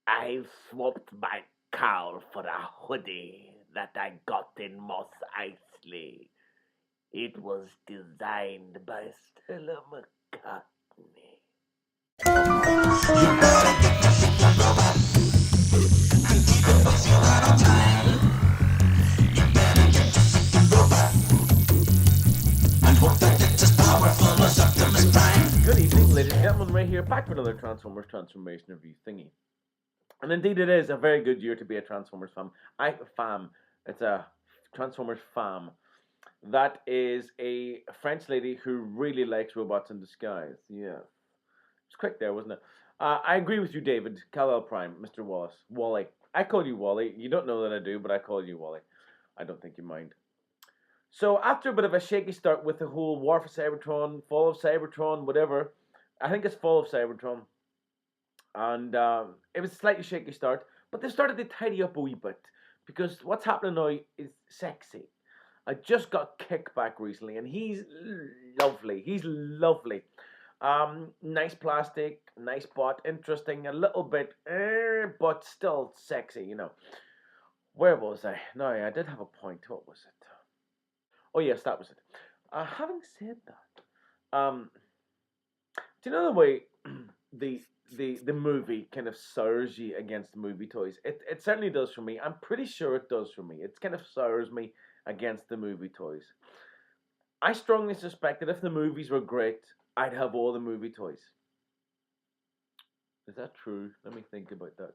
I swapped my cowl for a hoodie that I got in Moss Eisley. It was designed by Stella McCartney. Good evening, ladies and gentlemen. Ray here, back with another Transformers Transformation Review thingy. And indeed, it is a very good year to be a Transformers fan. It's a Transformers fan. That is a French lady who really likes robots in disguise. Yeah, it's quick there, wasn't it? I agree with you, David. Kal-El Prime, Mr. Wallace, Wally. I call you Wally. You don't know that I do, but I call you Wally. I don't think you mind. So after a bit of a shaky start with the whole War for Cybertron, Fall of Cybertron, whatever, I think it's Fall of Cybertron, and it was a slightly shaky start, but they started to tidy up a wee bit because what's happening now is sexy. I just got Kickback recently, and he's lovely. He's lovely. Nice plastic, nice bot, interesting, a little bit, but still sexy. Where was I? No, I did have a point. What was it? Oh yes, that was it. Having said that, do you know the way the the movie kind of sours you against movie toys? It certainly does for me. I'm pretty sure it does for me. It kind of sours me against the movie toys. I strongly suspect that if the movies were great, I'd have all the movie toys. Is that true? Let me think about that.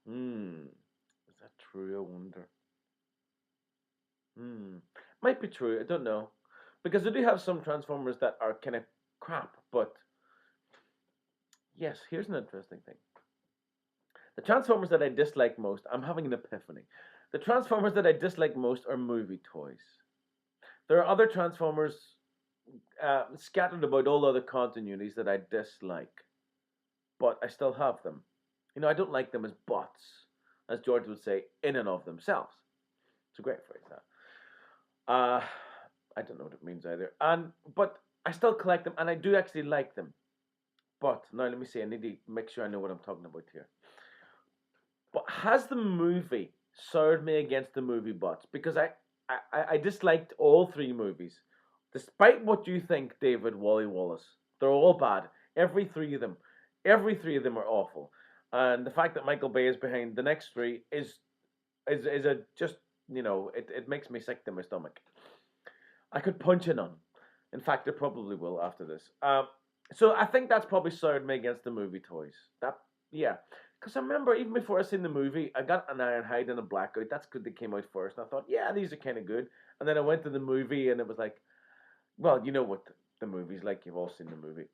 Hmm. Is that true? I wonder. Hmm. Might be true. I don't know. Because they do have some Transformers that are kind of crap, but yes, here's an interesting thing. The Transformers that I dislike most, I'm having an epiphany. The Transformers that I dislike most are movie toys. There are other Transformers scattered about all other continuities that I dislike, but I still have them. I don't like them as bots, as George would say, in and of themselves. It's a great phrase, that. Uh, I don't know what it means either. But I still collect them, and I do actually like them. But now let me see. I need to make sure I know what I'm talking about here. But has the movie soured me against the movie bots? Because I disliked all three movies. Despite what you think, David Wally Wallace, they're all bad. Every three of them. Every three of them are awful. And the fact that Michael Bay is behind the next three is a just it makes me sick to my stomach. I could punch a nun. In fact, I probably will after this. So I think that's probably soured me against the movie toys. That yeah, because I remember even before I seen the movie, I got an Ironhide and a Blackout. That's good. They came out first, and I thought, yeah, these are kind of good. And then I went to the movie, and it was like, well, you know what the movie's like. You've all seen the movie.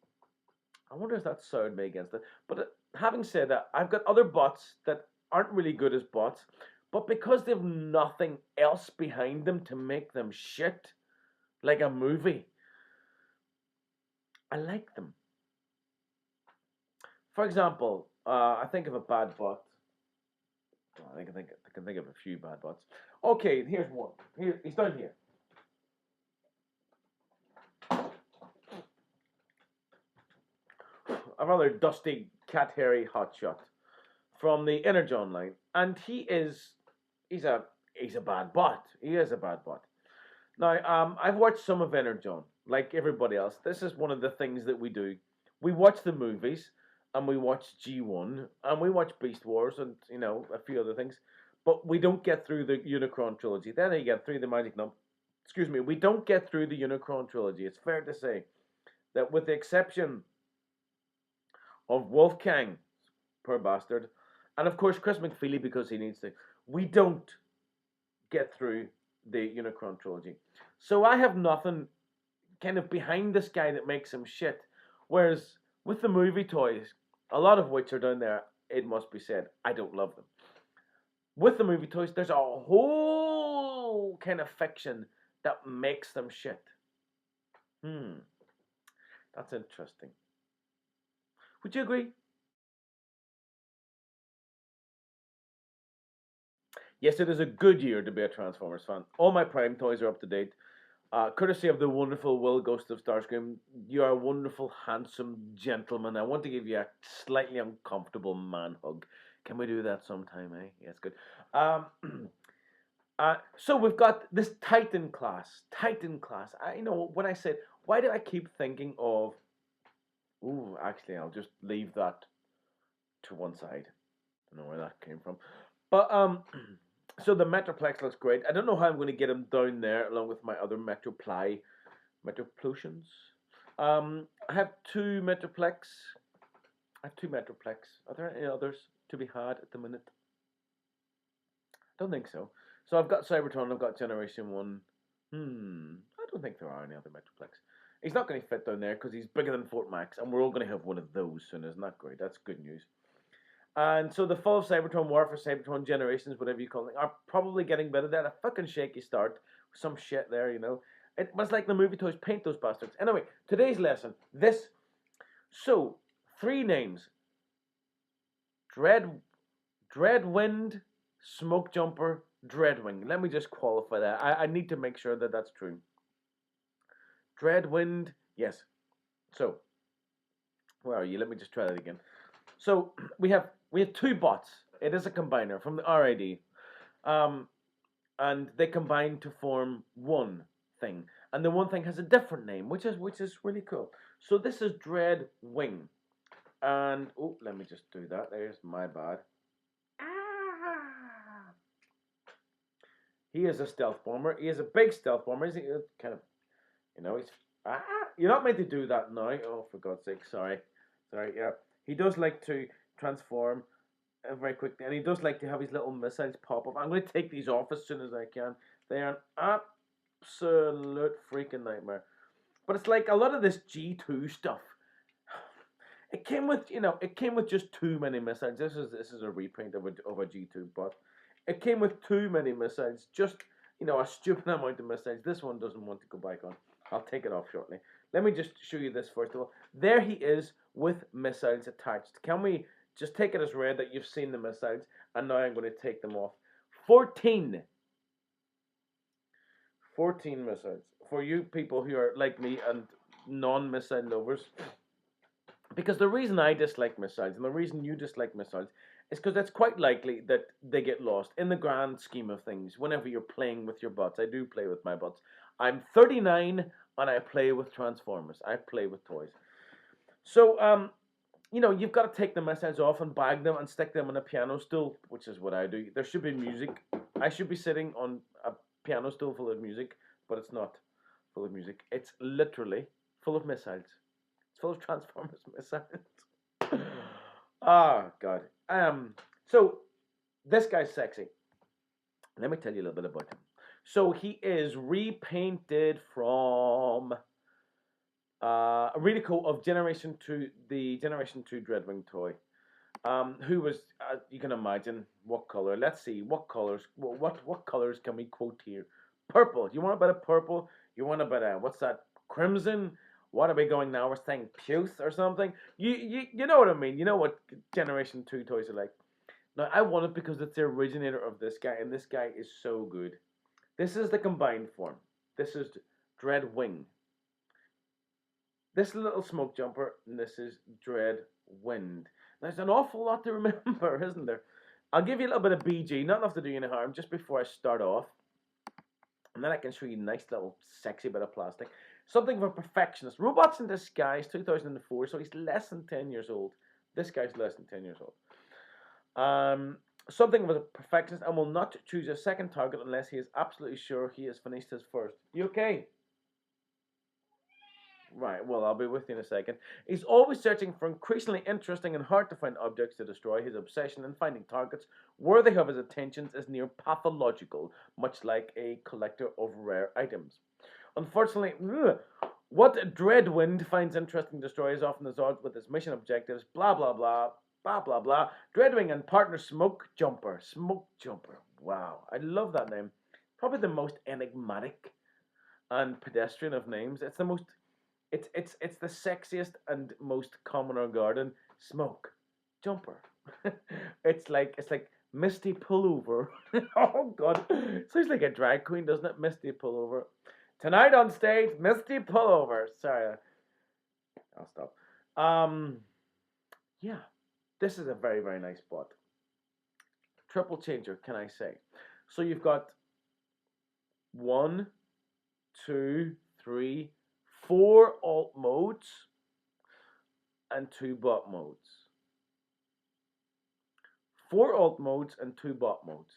I wonder if that soured me against it. But having said that, I've got other bots that aren't really good as bots, but because they've nothing else behind them to make them shit, like a movie, I like them. For example, I think of a bad bot. I can think of a few bad bots. Okay, here's one. He's down here. A rather dusty cat hairy hotshot from the Energon line, and he's a bad bot. He is a bad bot. Now, I've watched some of Energon, like everybody else. This is one of the things that we do. We watch the movies, and we watch G1, and we watch Beast Wars, and a few other things. But we don't get through the Unicron trilogy. Then you get through the Magic Number. Excuse me, we don't get through the Unicron trilogy. It's fair to say that, with the exception of Wolfgang, poor bastard, and of course Chris McFeely because he needs to, we don't get through the Unicron trilogy. So I have nothing kind of behind this guy that makes him shit. Whereas with the movie toys, a lot of which are down there, it must be said, I don't love them. With the movie toys, there's a whole kind of fiction that makes them shit. That's interesting. Would you agree? Yes, it is a good year to be a Transformers fan. All my Prime toys are up to date. Courtesy of the wonderful Will Ghost of Starscream. You are a wonderful, handsome gentleman. I want to give you a slightly uncomfortable man hug. Can we do that sometime, eh? Yes, good. Um, so we've got this Titan class. Titan class. When I said, why do I keep thinking of... Ooh, actually, I'll just leave that to one side. I don't know where that came from. But, so the Metroplex looks great. I don't know how I'm going to get them down there along with my other Metroplutions. I have two Metroplex. I have two Metroplex. Are there any others to be had at the minute? Don't think so. So I've got Cybertron, I've got Generation 1. I don't think there are any other Metroplex. He's not going to fit down there because he's bigger than Fort Max, and we're all going to have one of those soon. Isn't that great? That's good news. And so the Fall of Cybertron, War for Cybertron, Generations, whatever you call it, are probably getting better. They had a fucking shaky start. Some shit there, you know. It was like the movie toys, paint those bastards. Anyway, today's lesson. So, 3 names. Dreadwind, Smokejumper, Dreadwing. Let me just qualify that. I need to make sure that that's true. Dreadwind, yes. So, where are you? Let me just try that again. So, we have 2 bots. It is a combiner from the R.I.D. And they combine to form one thing. And the one thing has a different name, which is really cool. So this is Dreadwing. And, let me just do that. There's my bad. He is a stealth bomber. He is a big stealth bomber. He's kind of, he's... You're not meant to do that now. Oh, for God's sake, sorry. Yeah. He does like to transform very quickly, and he does like to have his little missiles pop up. I'm going to take these off as soon as I can. They are an absolute freaking nightmare. But it's like a lot of this G2 stuff. It came with, just too many missiles. This is a reprint of a G2, but it came with too many missiles. Just, a stupid amount of missiles. This one doesn't want to go back on. I'll take it off shortly. Let me just show you this first of all. There he is with missiles attached. Can we just take it as read that you've seen the missiles, and now I'm going to take them off. 14 missiles. For you people who are like me and non-missile lovers, because the reason I dislike missiles, and the reason you dislike missiles, is because it's quite likely that they get lost in the grand scheme of things whenever you're playing with your bots. I do play with my bots. I'm 39 and I play with Transformers. I play with toys. So, you've got to take the missiles off and bag them and stick them on a piano stool, which is what I do. There should be music. I should be sitting on a piano stool full of music, but it's not full of music. It's literally full of missiles. It's full of Transformers missiles. Oh, God. So, this guy's sexy. Let me tell you a little bit about him. So, he is repainted from a really cool of Generation 2, the Generation 2 Dreadwing toy. Who was, you can imagine, what color? Let's see, what colors, what colors can we quote here? Purple. You want a bit of purple? You want a bit of, what's that, crimson? What are we going now? We're saying puce or something? You know what I mean. You know what Generation 2 toys are like. Now, I want it because it's the originator of this guy, and this guy is so good. This is the combined form. This is Dreadwing. This little Smokejumper, and this is Dreadwind. There's an awful lot to remember, isn't there? I'll give you a little bit of BG, not enough to do you any harm, just before I start off. And then I can show you a nice little sexy bit of plastic. Something for perfectionists. Robots in Disguise, 2004, so he's less than 10 years old. This guy's less than 10 years old. Something with a perfectionist and will not choose a second target unless he is absolutely sure he has finished his first. You okay? Right, well, I'll be with you in a second. He's always searching for increasingly interesting and hard to find objects to destroy. His obsession in finding targets worthy of his attentions is near pathological, much like a collector of rare items. Unfortunately, what Dreadwind finds interesting to destroy is often at odds with his mission objectives, blah, blah, blah, blah, blah, blah. Dreadwing and partner Smokejumper. Smokejumper. Wow, I love that name. Probably the most enigmatic and pedestrian of names. It's the most... It's the sexiest and most common or garden smoke jumper. it's like Misty Pullover. Oh God, sounds like a drag queen, doesn't it? Misty Pullover. Tonight on stage, Misty Pullover. Sorry, I'll stop. Yeah, this is a very, very nice bot. Triple changer, can I say? So you've got one, two, three, four alt modes and two bot modes. Four alt modes and two bot modes.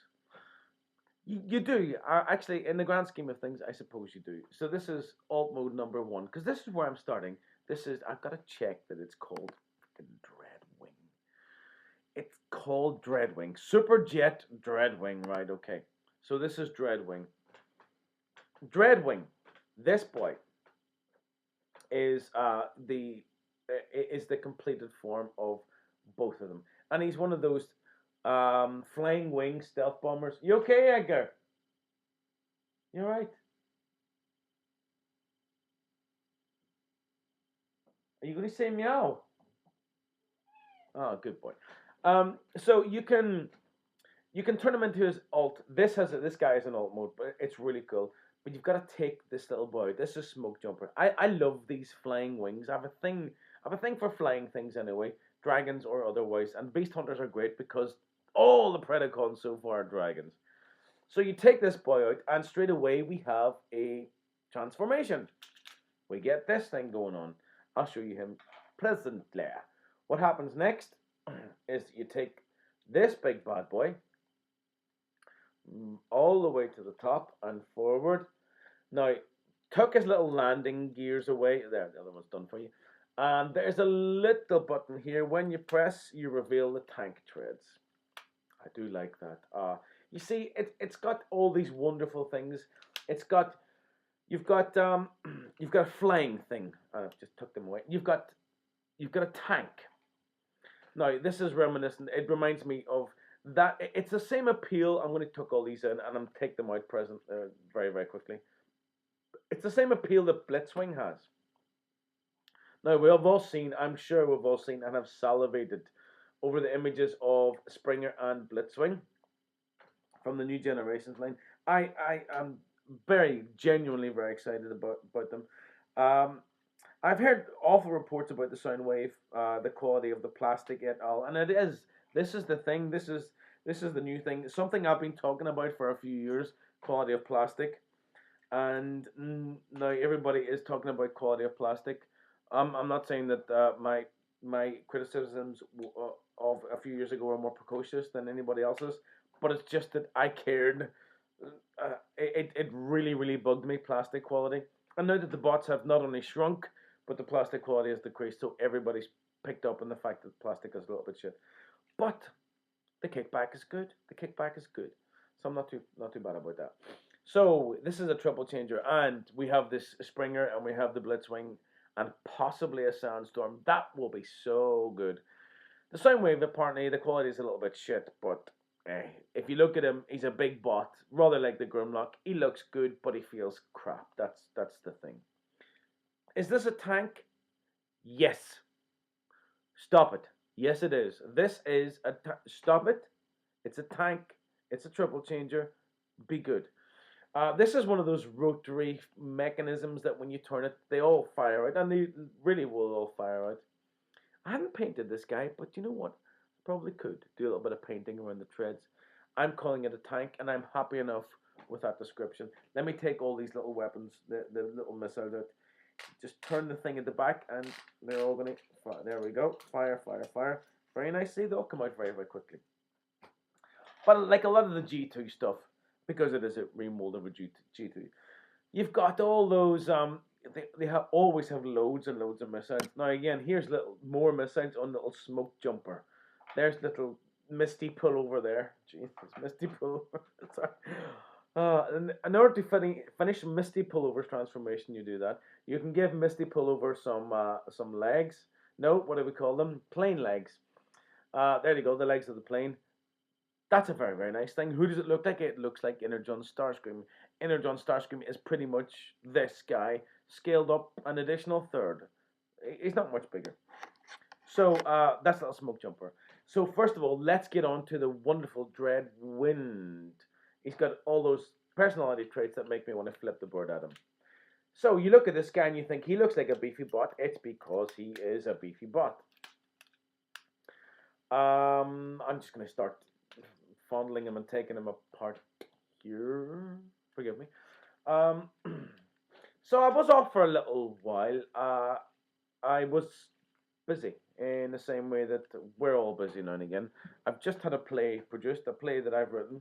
You do. Actually, in the grand scheme of things, I suppose you do. So this is alt mode number one, because this is where I'm starting. This is, I've got to check that it's called Dreadwing. It's called Dreadwing. Superjet Dreadwing, right, okay. So this is Dreadwing. Dreadwing, this boy, is the completed form of both of them. And he's one of those flying wing stealth bombers. You okay, Edgar? You alright? Are you going to say meow? Oh, good boy. So you can turn him into his alt. This guy is an alt mode, but it's really cool. But you've got to take this little boy. This is Smokejumper. I love these flying wings. I have a thing for flying things anyway, dragons or otherwise. And beast hunters are great because all the Predacons so far are dragons. So you take this boy out, and straight away we have a transformation. We get this thing going on. I'll show you him presently. What happens next is you take this big bad boy all the way to the top and forward. Now, took his little landing gears away. There, the other one's done for you. And there's a little button here. When you press, you reveal the tank treads. I do like that. You see, it's got all these wonderful things. You've got a flying thing. I've just took them away. You've got a tank. Now, this is reminiscent. It reminds me of that. It's the same appeal. I'm going to tuck all these in, and I'm take them out present very, very quickly. It's the same appeal that Blitzwing has. Now, I'm sure we've all seen and have salivated over the images of Springer and Blitzwing from the new generations line. I am genuinely very excited about them. I've heard awful reports about the Soundwave, the quality of the plastic et al. And this is the thing, this is the new thing. Something I've been talking about for a few years, quality of plastic. And now everybody is talking about quality of plastic. I'm not saying that my criticisms of a few years ago were more precocious than anybody else's, but it's just that I cared. It really, really bugged me, plastic quality. And now that the bots have not only shrunk, but the plastic quality has decreased, so everybody's picked up on the fact that plastic is a little bit shit. But the kickback is good. The kickback is good. So I'm not too bad about that. So this is a triple changer, and we have this Springer, and we have the Blitzwing, and possibly a Sandstorm. That will be so good. The Soundwave, apparently, the quality is a little bit shit, but if you look at him, he's a big bot, rather like the Grimlock. He looks good, but he feels crap. That's the thing. Is this a tank? Yes. Stop it. Yes, it is. This is a stop it. It's a tank. It's a triple changer. Be good. This is one of those rotary mechanisms that when you turn it, they all fire out, and they really will all fire out. I haven't painted this guy, but you know what? Probably could do a little bit of painting around the treads. I'm calling it a tank, and I'm happy enough with that description. Let me take all these little weapons, the little missiles out. Just turn the thing at the back, and they're all going to fire. There we go. Fire, fire, fire. Very nicely. They'll come out very, very quickly. But like a lot of the G2 stuff, because it is a remold of a G2, you've got all those. They always have loads and loads of missiles. Now again, here's little more missiles on little Smokejumper. There's little Misty Pullover there. Jesus, Misty Pullover. Sorry. In order to finish Misty Pullover's transformation, you do that. You can give Misty Pullover some legs. No, what do we call them? Plane legs. There you go, the legs of the plane. That's a very, very nice thing. Who does it look like? It looks like Energon Starscream. Energon Starscream is pretty much this guy, scaled up an additional third. He's not much bigger. So that's little Smokejumper. So first of all, let's get on to the wonderful Dreadwind. He's got all those personality traits that make me want to flip the bird at him. So you look at this guy and you think he looks like a beefy bot. It's because he is a beefy bot. I'm just going to start fondling him and taking him apart here. Forgive me. Um, so I was off for a little while. I was busy in the same way that we're all busy now and again. I've just had a play produced, a play that I've written,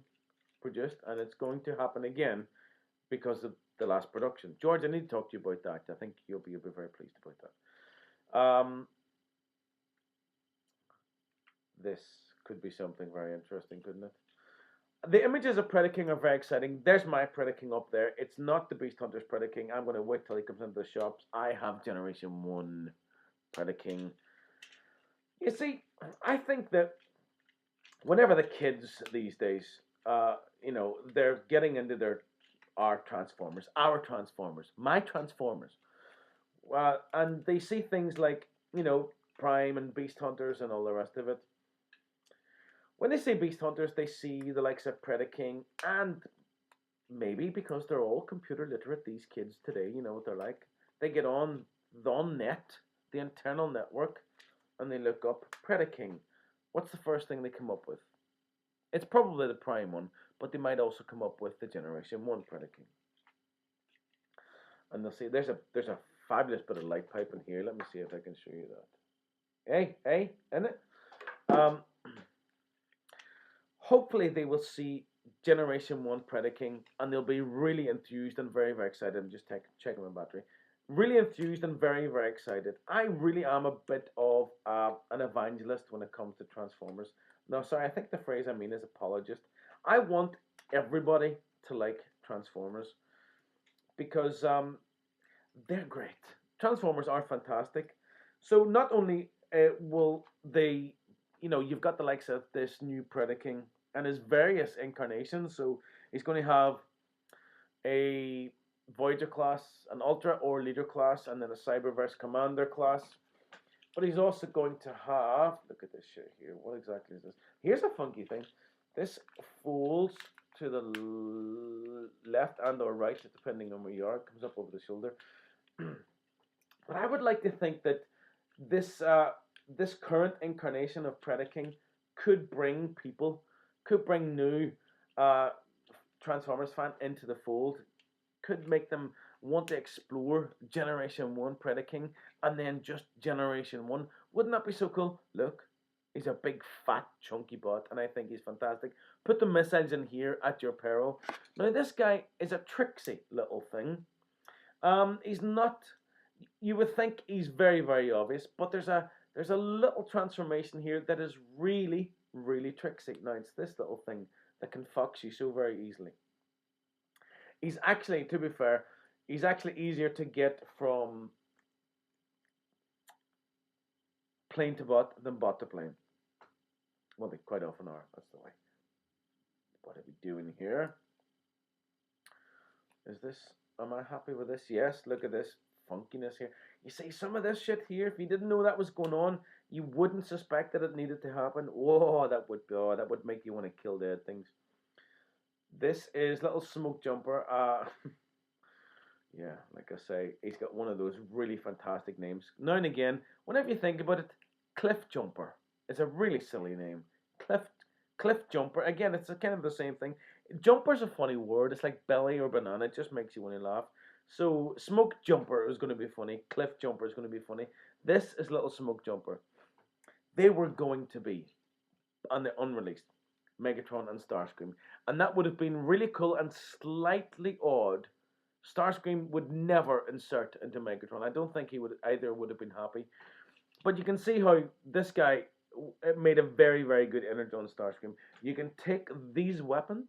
produced, and it's going to happen again because of the last production. George, I need to talk to you about that. I think you'll be very pleased about that. This could be something very interesting, couldn't it? The images of Predaking are very exciting. There's my Predaking up there. It's not the Beast Hunter's Predaking. I'm going to wait till he comes into the shops. I have Generation 1 Predaking. You see, I think that whenever the kids these days, they're getting into our Transformers, my Transformers, and they see things like, Prime and Beast Hunters and all the rest of it. When they say Beast Hunters, they see the likes of Predaking, and maybe because they're all computer literate, these kids today, you know what they're like. They get on the net, the internal network, and they look up Predaking. What's the first thing they come up with? It's probably the Prime one, but they might also come up with the Generation 1 Predaking. And they'll see there's a fabulous bit of light pipe in here. Let me see if I can show you that. Hey, isn't it? Hopefully they will see Generation 1 Predaking and they'll be really enthused and very, very excited. I'm just checking my battery. Really enthused and very, very excited. I really am a bit of an evangelist when it comes to Transformers. No, sorry, I think the phrase I mean is apologist. I want everybody to like Transformers because they're great. Transformers are fantastic. So not only will they, you've got the likes of this new Predaking and his various incarnations. So he's going to have a Voyager class, an Ultra or Leader class, and then a Cyberverse Commander class. But he's also going to have, look at this shit here. What exactly is this? Here's a funky thing. This folds to the left and or right, depending on where you are. It comes up over the shoulder. But I would like to think that this this current incarnation of Predaking could bring new Transformers fan into the fold, could make them want to explore Generation 1 Predaking and then just Generation 1. Wouldn't that be so cool? Look, he's a big, fat, chunky bot, and I think he's fantastic. Put the missiles in here at your peril. Now, this guy is a tricksy little thing. He's not. You would think he's very, very obvious, but there's a little transformation here that is really, really tricksy. Now, it's this little thing that can fox you so very easily. He's actually, to be fair, he's actually easier to get from plane to bot than bot to plane. Well, they quite often are. That's the way. What are we doing here? Is this? Am I happy with this? Yes. Look at this funkiness here. You see some of this shit here. If you didn't know that was going on, you wouldn't suspect that it needed to happen. Whoa, that would make you want to kill dead things. This is little Smokejumper. Yeah, like I say, he's got one of those really fantastic names. Now and again, whenever you think about it, Cliff Jumper is a really silly name. Cliff Jumper. Again, it's kind of the same thing. Jumper's a funny word. It's like belly or banana. It just makes you want to laugh. So Smoke Jumper is going to be funny. Cliff Jumper is going to be funny. This is little Smoke Jumper. They were going to be on the unreleased Megatron and Starscream, and that would have been really cool and slightly odd. Starscream would never insert into Megatron. I don't think he would either. Would have been happy, but you can see how this guy made a very, very good energy on Starscream. You can take these weapons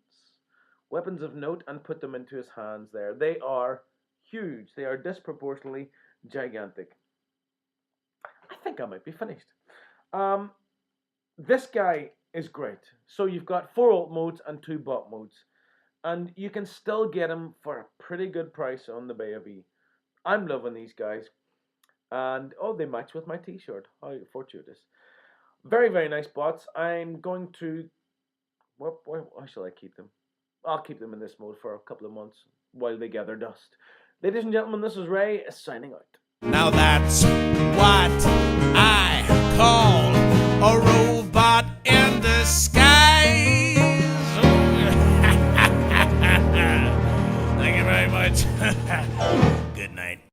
of note, and put them into his hands there. They are huge. They are disproportionately gigantic. I think I might be finished. This guy is great. So you've got 4 alt modes and 2 bot modes. And you can still get them for a pretty good price on the Bay-O-B. I'm loving these guys. And, oh, they match with my t-shirt. How fortuitous. Very, very nice bots. I'm going to... Why shall I keep them? I'll keep them in this mode for a couple of months while they gather dust. Ladies and gentlemen, this is Ray signing out. Now that's what I call a robot in disguise. Thank you very much. Good night.